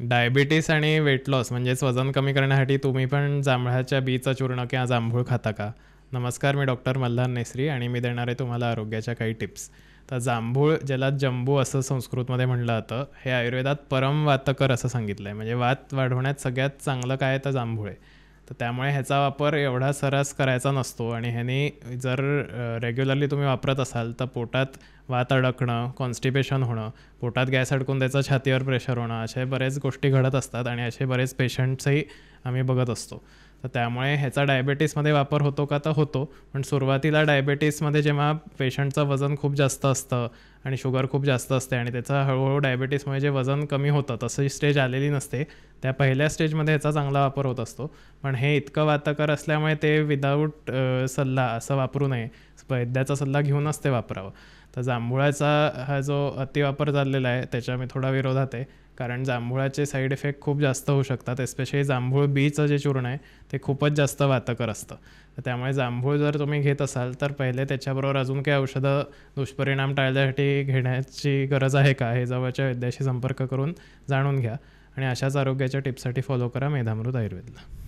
Diabetes आणि weight loss म्हणजेच वजन कमी करण्यासाठी तुम्ही पण जांभळाच्या बीचं चूर्ण किंवा जांभूळ खाता का? नमस्कार, मी डॉक्टर मल्हार नेसरी आणि मी देणार आहे तुम्हाला आरोग्याच्या काही टिप्स. तर जांभूळ, ज्याला जंबू असं संस्कृतमध्ये म्हटलं जातं, हे आयुर्वेदात परम वातकर असं सांगितलं आहे. म्हणजे वात वाढवण्यात सगळ्यात चांगलं काय तर जांभूळ आहे. तर त्यामुळे ह्याचा वापर एवढा सर्रास करायचा नसतो आणि ह्याने जर रेग्युलरली तुम्ही वापरत असाल तर पोटात वात अडकणं, कॉन्स्टिपेशन होणं, पोटात गॅस अडकून त्याचा छातीवर प्रेशर होणं, अशा बरेच गोष्टी घडत असतात आणि असे बरेच पेशंट्सही आम्ही बघत असतो. तर त्यामुळे ह्याचा डायबिटीसमध्ये वापर होतो का? तर होतो. पण सुरुवातीला डायबिटीसमध्ये जेव्हा पेशंटचं वजन खूप जास्त असतं आणि शुगर खूप जास्त असते आणि त्याचं हळूहळू डायबिटीसमुळे जे वजन कमी होतं तशी स्टेज आलेली नसते, त्या पहिल्या स्टेजमध्ये ह्याचा चांगला वापर होत असतो. पण हे इतकं वातकर असल्यामुळे ते विदाऊट सल्ला असं वापरू नये. वैद्याचा सल्ला घेऊनच ते वापरावं. तर जांभुळाचा हा जो अतिवापर चाललेला आहे त्याच्या मी थोडा विरोधात आहे. कारण जांभुळाचे साईड इफेक्ट खूप जास्त होऊ शकतात. एस्पेशली जांभूळ बीचं जे चूर्ण आहे ते खूपच जास्त वातकर असतं. तर त्यामुळे जांभूळ जर तुम्ही घेत असाल तर पहिले त्याच्याबरोबर अजून काही औषधं दुष्परिणाम टाळण्यासाठी घेण्याची गरज आहे का, हे जवळच्या वैद्याशी संपर्क करून जाणून घ्या. आणि अशाच आरोग्याच्या टिप्ससाठी फॉलो करा मेधामृत आयुर्वेदला.